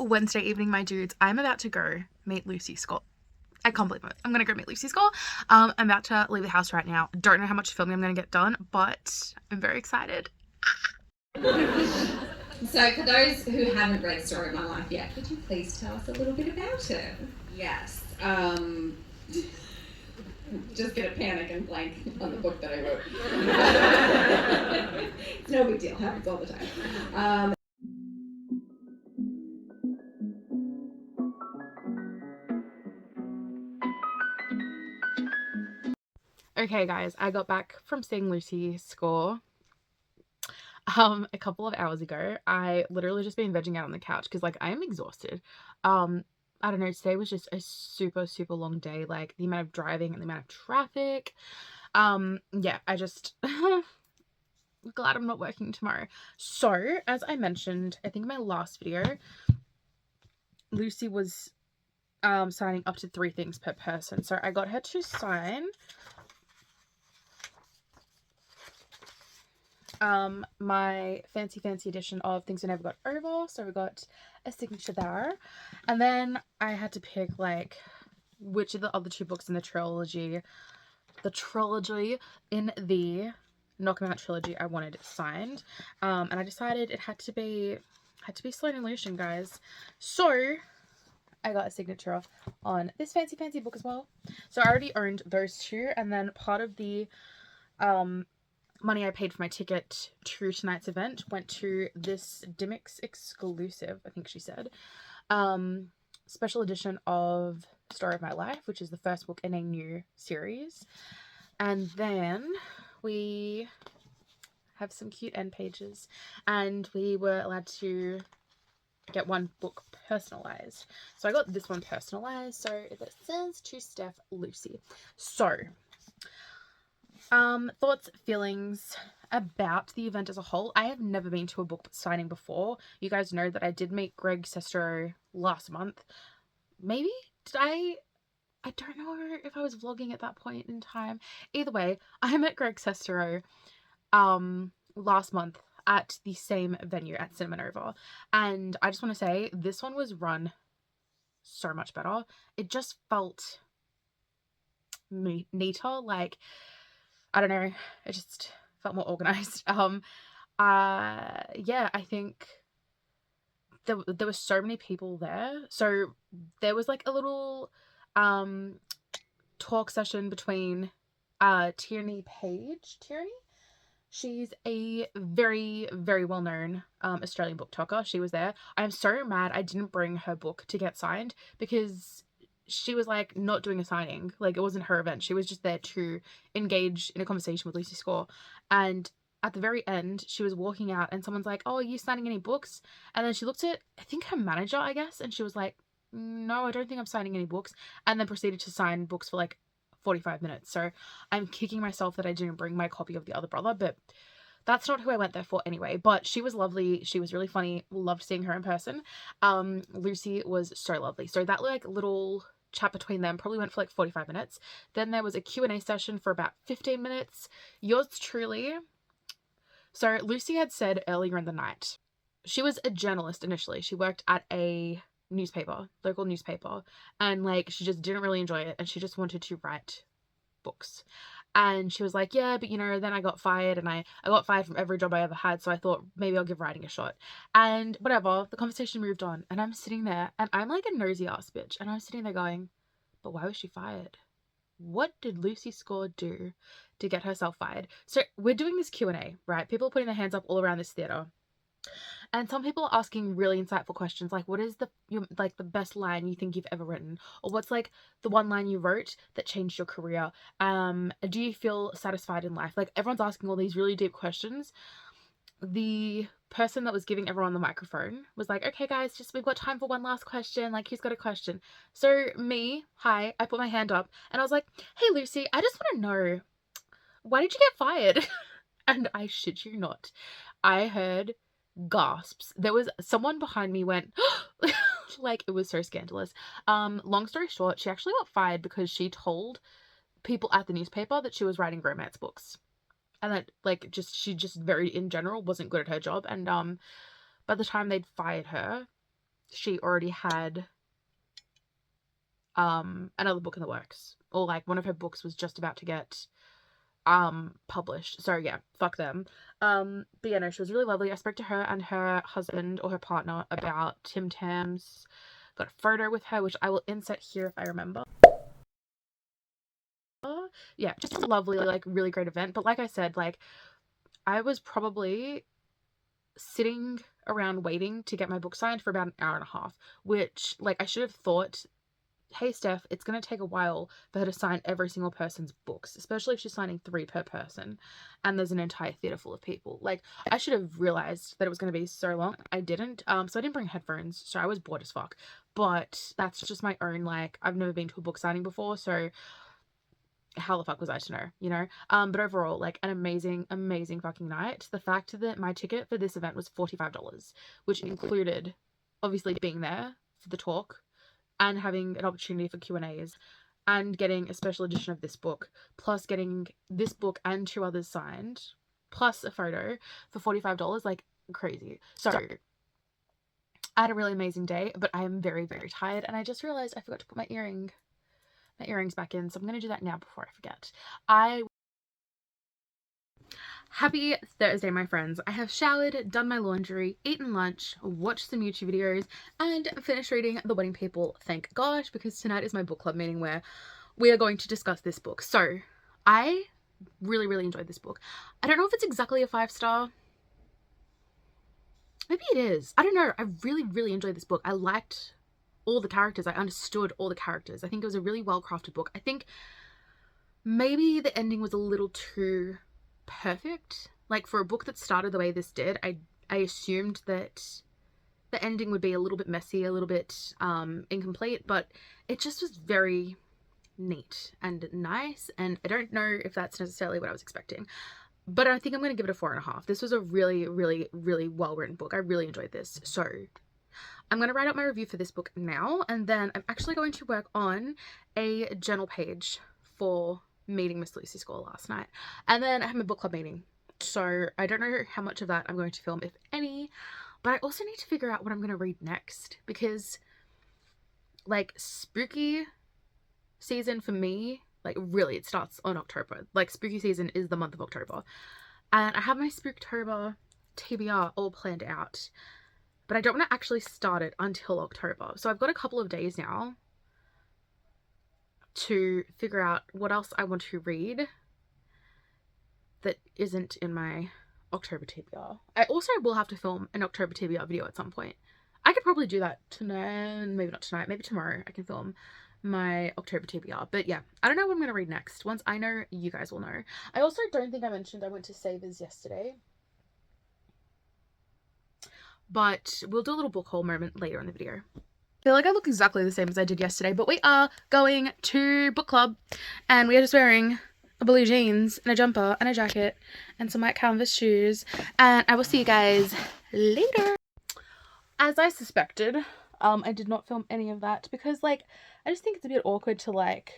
Wednesday evening, my dudes. I'm about to go meet Lucy Scott. I can't believe it. I'm going to go meet Lucy Scott. I'm about to leave the house right now. Don't know how much filming I'm going to get done, but I'm very excited. So for those who haven't read Story of My Life yet, could you please tell us a little bit about it? Yes. Just gonna panic and blank on the book that I wrote. It's no big deal. Happens all the time. Okay, guys, I got back from seeing Lucy Score a couple of hours ago. I literally just been vegging out on the couch because like I am exhausted. I don't know, today was just a super long day, like the amount of driving and the amount of traffic. Yeah, I just glad I'm not working tomorrow. So as I mentioned, I think in my last video, Lucy was signing up to 3 things per person. So I got her to sign my fancy edition of Things We Never Got Over. So we got a signature there. And then I had to pick like which of the other 2 books in the trilogy in the Knock 'Em Out trilogy I wanted signed. And I decided it had to be Sloane and Lucian, guys. So I got a signature on this fancy book as well. So I already owned those 2, and then part of the money I paid for my ticket to tonight's event went to this Dimmicks exclusive, I think she said, special edition of Story of My Life, which is the first book in a new series. And then we have some cute end pages, and we were allowed to get 1 book personalized. So I got this one personalized. So it says to Steph, Lucy. So thoughts, feelings about the event as a whole. I have never been to a book signing before. You guys know that I did meet Greg Sestero last month. Maybe did I don't know if I was vlogging at that point in time. Either way, I met Greg Sestero last month at the same venue at Cinema Nova, and I just want to say this one was run so much better. It just felt neater, like I don't know, it just felt more organized. Yeah, I think there were so many people there. So there was like a little talk session between Tierney Page. Tierney? She's a very well known Australian booktoker. She was there. I'm so mad I didn't bring her book to get signed because she was like not doing a signing. Like it wasn't her event. She was just there to engage in a conversation with Lucy Score. And at the very end, she was walking out and someone's like, "Oh, are you signing any books?" And then she looked at, I think her manager, I guess, and she was like, "No, I don't think I'm signing any books." And then proceeded to sign books for like 45 minutes. So I'm kicking myself that I didn't bring my copy of The Other Brother, but that's not who I went there for anyway. But she was lovely. She was really funny. Loved seeing her in person. Lucy was so lovely. So that like little chat between them probably went for like 45 minutes. Then there was a Q&A session for about 15 minutes. Yours truly. So Lucy had said earlier in the night, she was a journalist initially. She worked at a local newspaper, and like she just didn't really enjoy it, and she just wanted to write books. And she was like, "Yeah, but you know, then I got fired, and I got fired from every job I ever had, so I thought maybe I'll give writing a shot." And whatever, the conversation moved on, and I'm sitting there, and I'm like a nosy ass bitch, and I'm sitting there going, but why was she fired? What did Lucy Score do to get herself fired? So we're doing this Q&A, right? People are putting their hands up all around this theater. And some people are asking really insightful questions like, what is the best line you think you've ever written? Or what's like the one line you wrote that changed your career? Do you feel satisfied in life? Like everyone's asking all these really deep questions. The person that was giving everyone the microphone was like, "Okay guys, just we've got time for one last question. Like who's got a question?" So I put my hand up and I was like, "Hey Lucy, I just want to know, why did you get fired?" And I shit you not, I heard gasps. There was someone behind me went like it was so scandalous. Long story short, she actually got fired because she told people at the newspaper that she was writing romance books, and that like she just very in general wasn't good at her job. And by the time they'd fired her, she already had another book in the works, or like one of her books was just about to get published. So yeah, fuck them. But yeah, no, she was really lovely. I spoke to her and her husband or her partner about Tim Tams. Got a photo with her, which I will insert here if I remember. Yeah, just a lovely, like, really great event. But like I said, like, I was probably sitting around waiting to get my book signed for about an hour and a half, which, like, I should have thought, hey Steph, it's going to take a while for her to sign every single person's books, especially if she's signing 3 per person and there's an entire theater full of people. Like, I should have realized that it was going to be so long. I didn't. So I didn't bring headphones, so I was bored as fuck. But that's just my own, like, I've never been to a book signing before, so how the fuck was I to know, you know? But overall, like, an amazing, amazing fucking night. The fact that my ticket for this event was $45, which included obviously being there for the talk and having an opportunity for Q&As and getting a special edition of this book, plus getting this book and 2 others signed, plus a photo for $45, like, crazy. So I had a really amazing day, but I am very, very tired, and I just realized I forgot to put my earrings back in, so I'm going to do that now before I forget. Happy Thursday, my friends. I have showered, done my laundry, eaten lunch, watched some YouTube videos, and finished reading The Wedding People, thank gosh, because tonight is my book club meeting where we are going to discuss this book. So I really, really enjoyed this book. I don't know if it's exactly a 5-star. Maybe it is. I don't know. I really, really enjoyed this book. I liked all the characters. I understood all the characters. I think it was a really well-crafted book. I think maybe the ending was a little too perfect. Like, for a book that started the way this did, I assumed that the ending would be a little bit messy, a little bit incomplete, but it just was very neat and nice, and I don't know if that's necessarily what I was expecting. But I think I'm going to give it a 4.5. This was a really, really, really well-written book. I really enjoyed this. So I'm going to write out my review for this book now, and then I'm actually going to work on a journal page for meeting Miss Lucy Score last night. And then I have my book club meeting. So I don't know how much of that I'm going to film, if any, but I also need to figure out what I'm going to read next, because, like, spooky season for me, like, really, it starts on October. Like, spooky season is the month of October. And I have my Spooktober TBR all planned out, but I don't want to actually start it until October. So I've got a couple of days now to figure out what else I want to read that isn't in my October TBR. I also will have to film an October TBR video at some point. I could probably do that tonight, maybe not tonight, maybe tomorrow I can film my October TBR. But yeah, I don't know what I'm going to read next. Once I know, you guys will know. I also don't think I mentioned I went to Savers yesterday, but we'll do a little book haul moment later in the video. I feel like I look exactly the same as I did yesterday, but we are going to book club, and we are just wearing a blue jeans and a jumper and a jacket and some white canvas shoes, and I will see you guys later. As I suspected, I did not film any of that because, like, I just think it's a bit awkward to, like,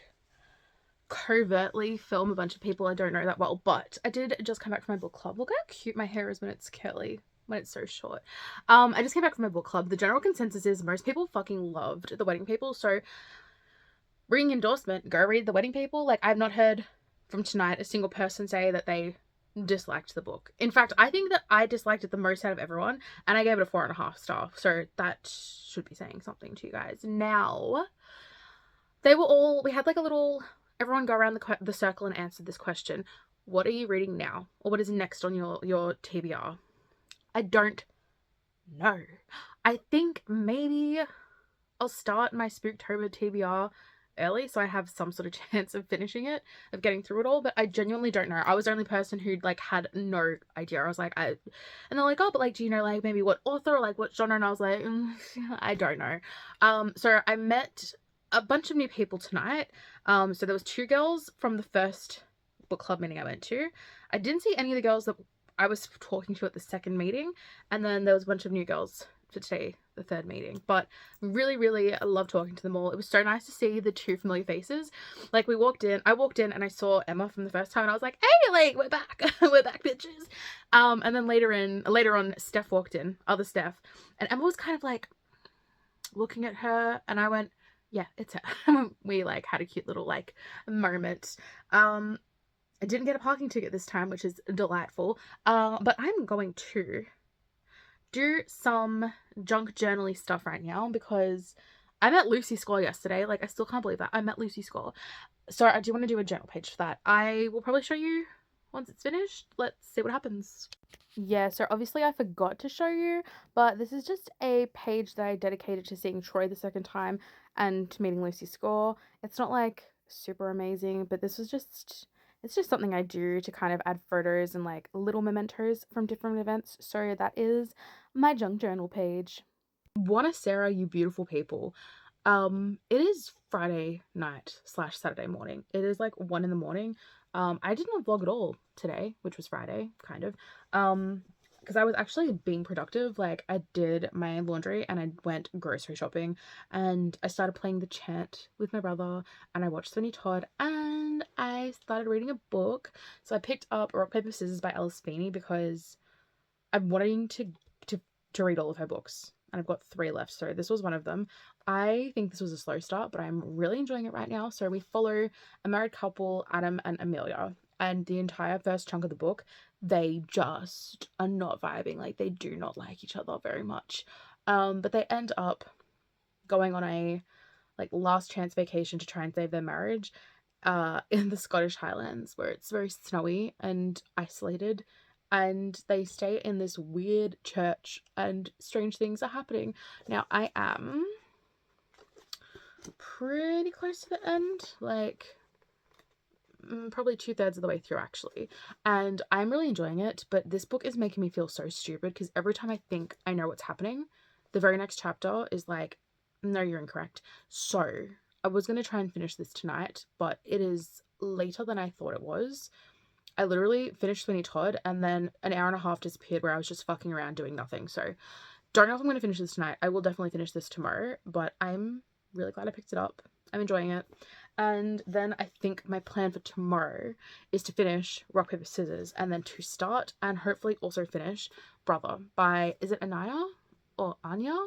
covertly film a bunch of people I don't know that well, but I did just come back from my book club. Look how cute my hair is when it's curly, when it's so short. I just came back from my book club. The general consensus is most people fucking loved The Wedding People, so ring endorsement, go read The Wedding People. Like, I've not heard from tonight a single person say that they disliked the book. In fact, I think that I disliked it the most out of everyone, and I gave it a 4.5 star, so that should be saying something to you guys. Now, we had like a little, everyone go around the circle and answer this question. What are you reading now? Or what is next on your TBR? I don't know. I think maybe I'll start my Spooktober TBR early, so I have some sort of chance of finishing it, of getting through it all, but I genuinely don't know. I was the only person who, like, had no idea. I was like, and they're like, oh, but, like, do you know, like, maybe what author or, like, what genre? And I was like, I don't know. So I met a bunch of new people tonight. So there was 2 girls from the first book club meeting I went to. I didn't see any of the girls that I was talking to at the second meeting, and then there was a bunch of new girls for today, the third meeting. But really, really, I love talking to them all. It was so nice to see the 2 familiar faces. Like, I walked in and I saw Emma from the first time, and I was like, hey, like, we're back. We're back, bitches. And then later on, Steph walked in, other Steph, and Emma was kind of like, looking at her, and I went, yeah, it's her. We like had a cute little like moment. I didn't get a parking ticket this time, which is delightful. But I'm going to do some junk journaly stuff right now because I met Lucy Score yesterday. Like, I still can't believe that. I met Lucy Score. So I do want to do a journal page for that. I will probably show you once it's finished. Let's see what happens. Yeah, so obviously I forgot to show you, but this is just a page that I dedicated to seeing Troy the second time and to meeting Lucy Score. It's not like super amazing, but this was just, it's just something I do to kind of add photos and like little mementos from different events. So that is my junk journal page. Buona Sera, you beautiful people. It is Friday night / Saturday morning. It is like 1 in the morning. I did not vlog at all today, which was Friday, kind of. Because I was actually being productive. Like, I did my laundry and I went grocery shopping and I started playing The Chant with my brother and I watched Sweeney Todd and I started reading a book. So I picked up Rock, Paper, Scissors by Alice Feeney because I'm wanting to read all of her books. And I've got 3 left, so this was one of them. I think this was a slow start, but I'm really enjoying it right now. So we follow a married couple, Adam and Amelia, and the entire first chunk of the book, they just are not vibing. Like, they do not like each other very much. But they end up going on a like last chance vacation to try and save their marriage in the Scottish Highlands, where it's very snowy and isolated. And they stay in this weird church and strange things are happening. Now, I am pretty close to the end, like probably 2/3 of the way through actually. And I'm really enjoying it, but this book is making me feel so stupid because every time I think I know what's happening, the very next chapter is like, no, you're incorrect. So I was going to try and finish this tonight, but it is later than I thought it was. I literally finished Sweeney Todd and then an hour and a half disappeared where I was just fucking around doing nothing. So don't know if I'm going to finish this tonight. I will definitely finish this tomorrow, but I'm really glad I picked it up. I'm enjoying it. And then I think my plan for tomorrow is to finish Rock, Paper, Scissors and then to start and hopefully also finish Brother by, is it Anaya or Anya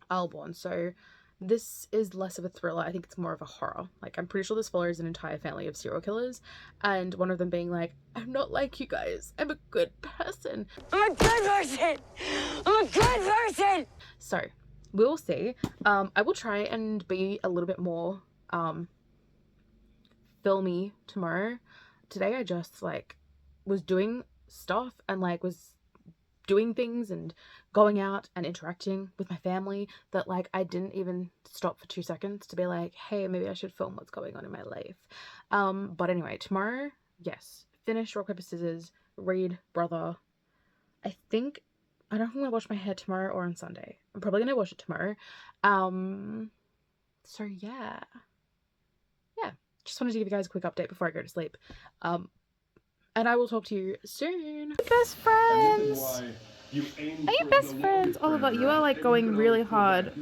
Alborn? So this is less of a thriller. I think it's more of a horror. Like, I'm pretty sure this follows an entire family of serial killers and one of them being like, I'm not like you guys. I'm a good person. I'm a good person. I'm a good person. So we'll see. I will try and be a little bit more filmy tomorrow. Today I just like was doing stuff and like was doing things and going out and interacting with my family that like I didn't even stop for 2 seconds to be like, hey, maybe I should film what's going on in my life. But anyway, tomorrow, yes, finish Rock, Paper, Scissors, read Brother. I don't know if I'm gonna wash my hair tomorrow or on Sunday. I'm probably gonna wash it tomorrow. So yeah, just wanted to give you guys a quick update before I go to sleep. And I will talk to you soon. Best friends! Are you best friends? Oliver, you are like going really hard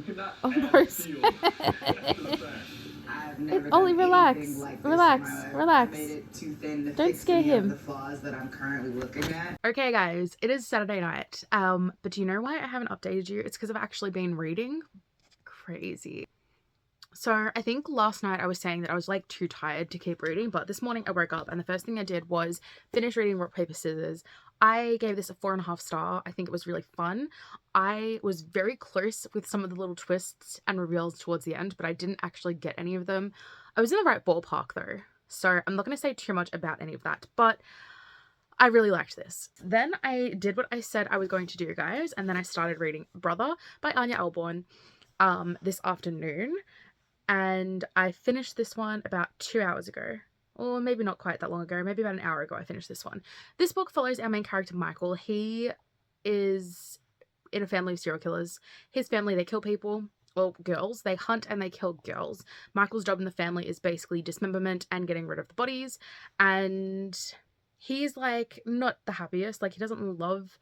on both. Ollie, relax. Relax. Don't scare him. Okay guys, it is Saturday night. But do you know why I haven't updated you? It's because I've actually been reading. Crazy. So I think last night I was saying that I was like too tired to keep reading, but this morning I woke up and the first thing I did was finish reading Rock, Paper, Scissors. I gave this a 4.5 star. I think it was really fun. I was very close with some of the little twists and reveals towards the end, but I didn't actually get any of them. I was in the right ballpark though, so I'm not going to say too much about any of that, but I really liked this. Then I did what I said I was going to do, guys, and then I started reading Brother by Anya Alborn this afternoon. And I finished this one about 2 hours ago, or maybe not quite that long ago, maybe about an hour ago I finished this one. This book follows our main character, Michael. He is in a family of serial killers. His family, they kill people, or girls. They hunt and they kill girls. Michael's job in the family is basically dismemberment and getting rid of the bodies. And he's like not the happiest. Like, he doesn't love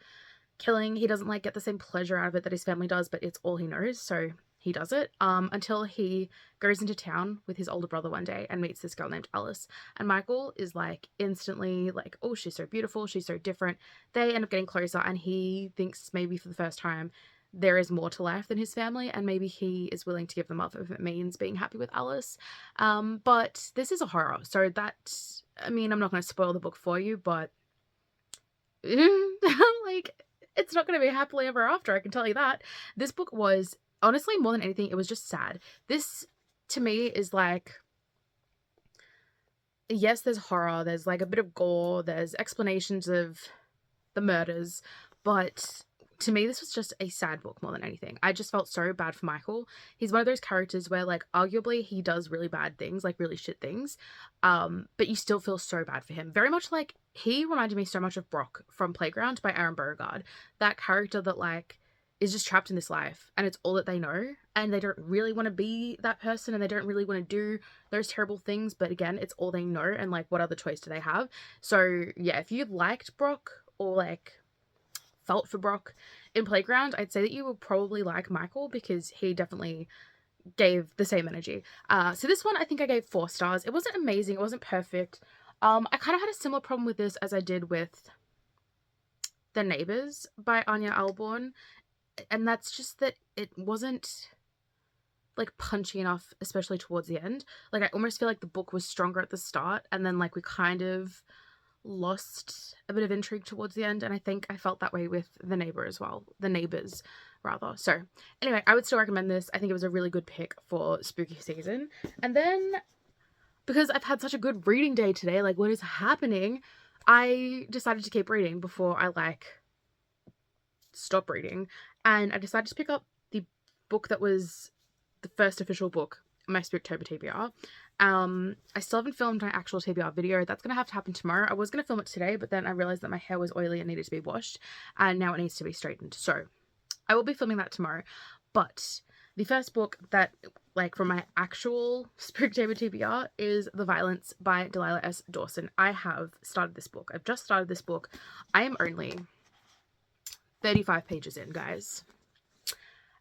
killing. He doesn't like get the same pleasure out of it that his family does, but it's all he knows. So he does it until he goes into town with his older brother one day and meets this girl named Alice. And Michael is like instantly like, oh, she's so beautiful, she's so different. They end up getting closer and he thinks maybe for the first time there is more to life than his family, and maybe he is willing to give them up if it means being happy with Alice. But this is a horror, so that, I mean, I'm not going to spoil the book for you, but like, it's not going to be happily ever after, I can tell you that. This book was, honestly, more than anything, it was just sad. This, to me, is like, yes, there's horror, there's like a bit of gore, there's explanations of the murders, but to me, this was just a sad book more than anything. I just felt so bad for Michael. He's one of those characters where, like, arguably he does really bad things, like really shit things, but you still feel so bad for him. Very much like, he reminded me so much of Brock from Playground by Aaron Beauregard. That character that, like, is just trapped in this life, and it's all that they know, and they don't really want to be that person, and they don't really want to do those terrible things, but again, it's all they know, and, like, what other choice do they have? So, yeah, if you liked Brock, or, like, felt for Brock in Playground, I'd say that you will probably like Michael, because he definitely gave the same energy. So this one, I think I gave 4 stars. It wasn't amazing, it wasn't perfect. I kind of had a similar problem with this as I did with The Neighbors by Anya Alborn, and that's just that it wasn't, like, punchy enough, especially towards the end. Like, I almost feel like the book was stronger at the start, and then, like, we kind of lost a bit of intrigue towards the end, and I think I felt that way with The Neighbors, rather. So anyway, I would still recommend this. I think it was a really good pick for spooky season. And then, because I've had such a good reading day today, like, what is happening, I decided to keep reading before I, like, stop reading, and I decided to pick up the book that was the first official book, my Spooktober TBR. I still haven't filmed my actual TBR video. That's gonna have to happen tomorrow. I was gonna film it today, but then I realized that my hair was oily and needed to be washed, and now it needs to be straightened. So I will be filming that tomorrow. But the first book that, like, from my actual Spooktober TBR is The Violence by Delilah S. Dawson. I have started this book. I've just started this book. I am only 35 pages in, guys.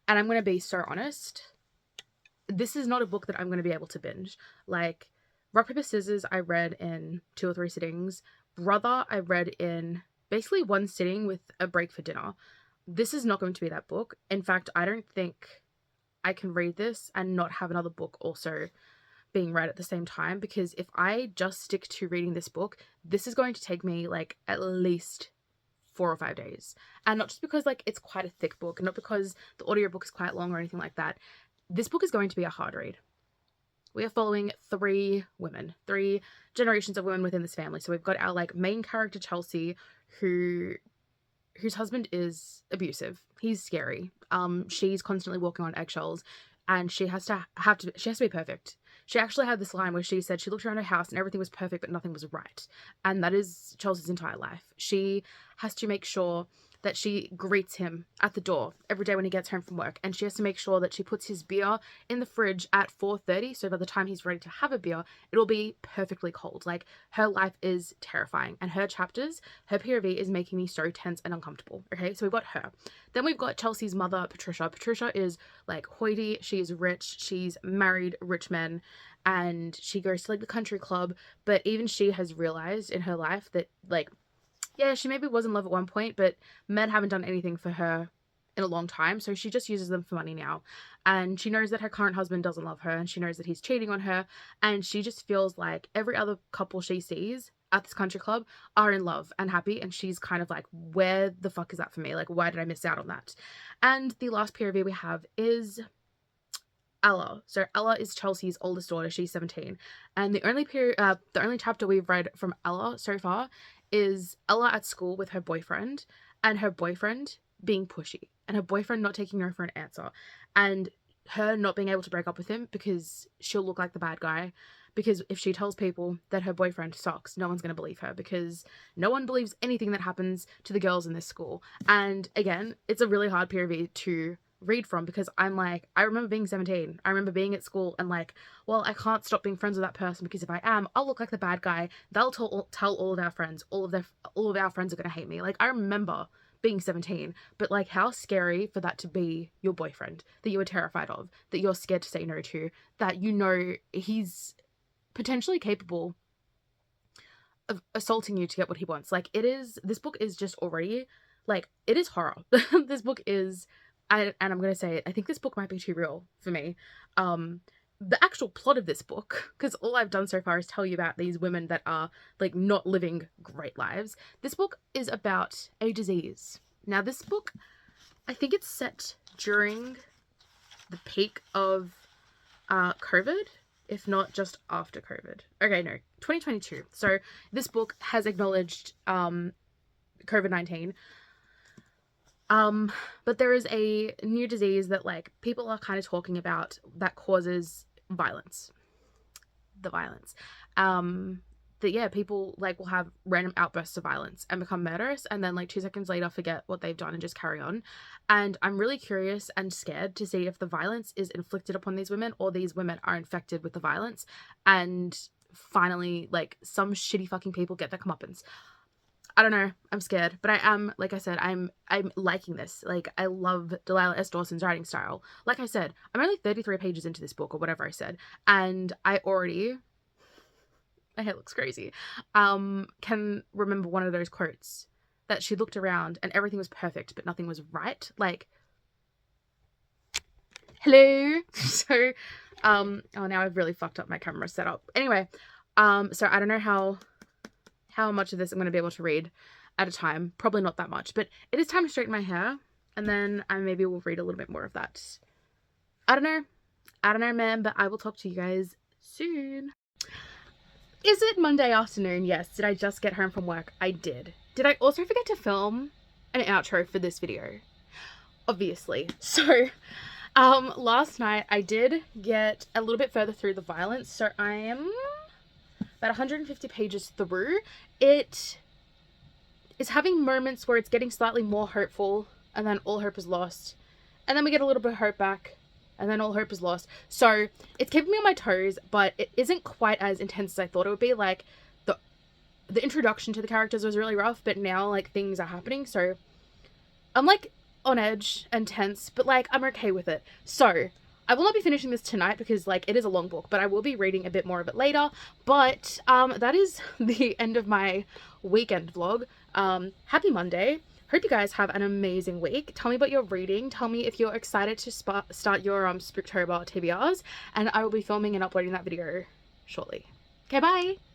And I'm going to be so honest. This is not a book that I'm going to be able to binge. Like, Rock, Paper, Scissors, I read in 2 or 3 sittings. Brother, I read in basically 1 sitting with a break for dinner. This is not going to be that book. In fact, I don't think I can read this and not have another book also being read at the same time, because if I just stick to reading this book, this is going to take me, like, at least 4 or 5 days. And not just because, like, it's quite a thick book, and not because the audiobook is quite long or anything like that. This book is going to be a hard read. We are following 3 women, 3 generations of women within this family. So we've got our, like, main character, Chelsea, whose husband is abusive. He's scary. She's constantly walking on eggshells, and she has to be perfect. She actually had this line where she said she looked around her house and everything was perfect, but nothing was right. And that is Chelsea's entire life. She has to make sure that she greets him at the door every day when he gets home from work, and she has to make sure that she puts his beer in the fridge at 4:30, so by the time he's ready to have a beer, it'll be perfectly cold. Like, her life is terrifying, and her chapters, her POV is making me so tense and uncomfortable. Okay, so we've got her. Then we've got Chelsea's mother, Patricia. Patricia is, like, hoity, she's rich, she's married rich men, and she goes to, like, the country club, but even she has realized in her life that, like, yeah, she maybe was in love at one point, but men haven't done anything for her in a long time, so she just uses them for money now. And she knows that her current husband doesn't love her, and she knows that he's cheating on her, and she just feels like every other couple she sees at this country club are in love and happy, and she's kind of like, where the fuck is that for me? Like, why did I miss out on that? And the last POV we have is Ella. So Ella is Chelsea's oldest daughter. She's 17, and the only chapter we've read from Ella so far is Ella at school with her boyfriend, and her boyfriend being pushy, and her boyfriend not taking no for an answer, and her not being able to break up with him because she'll look like the bad guy, because if she tells people that her boyfriend sucks, no one's going to believe her, because no one believes anything that happens to the girls in this school. And again, it's a really hard POV to read from, because I'm like, I remember being 17. I remember being at school and like, well, I can't stop being friends with that person, because if I am, I'll look like the bad guy. They'll tell all of our friends. All of our friends are going to hate me. Like, I remember being 17, but like, how scary for that to be your boyfriend that you were terrified of, that you're scared to say no to, that you know he's potentially capable of assaulting you to get what he wants. Like, this book is just already, like, it is horror. This book is and I'm gonna say it, I think this book might be too real for me. The actual plot of this book, because all I've done so far is tell you about these women that are like not living great lives. This book is about a disease. Now, this book, I think it's set during the peak of COVID, if not just after COVID. Okay, no, 2022. So this book has acknowledged COVID-19. But there is a new disease that like people are kind of talking about that causes violence. The violence. That yeah, people like will have random outbursts of violence and become murderous and then like 2 seconds later forget what they've done and just carry on. And I'm really curious and scared to see if the violence is inflicted upon these women or these women are infected with the violence and finally like some shitty fucking people get their comeuppance. I don't know. I'm scared, but I am, like I said, I'm liking this. Like, I love Delilah S. Dawson's writing style. Like I said, I'm only 33 pages into this book or whatever I said, and I already, my hair looks crazy, can remember one of those quotes that she looked around and everything was perfect, but nothing was right. Like, hello. So, oh, now I've really fucked up my camera setup. Anyway, so I don't know how much of this I'm going to be able to read at a time. Probably not that much, but it is time to straighten my hair, and then I maybe will read a little bit more of that. I don't know, man, but I will talk to you guys soon. Is it Monday afternoon? Yes. Did I just get home from work? I did. Did I also forget to film an outro for this video? Obviously. So, last night I did get a little bit further through the violence, so I am about 150 pages through. It is having moments where it's getting slightly more hopeful, and then all hope is lost. And then we get a little bit of hope back, and then all hope is lost. So it's keeping me on my toes, but it isn't quite as intense as I thought it would be. Like, the introduction to the characters was really rough, but now, like, things are happening. So I'm, like, on edge and tense, but, like, I'm okay with it. So I will not be finishing this tonight because, like, it is a long book, but I will be reading a bit more of it later. But that is the end of my weekend vlog. Happy Monday. Hope you guys have an amazing week. Tell me about your reading. Tell me if you're excited to start your Spooktober TBRs, and I will be filming and uploading that video shortly. Okay, bye!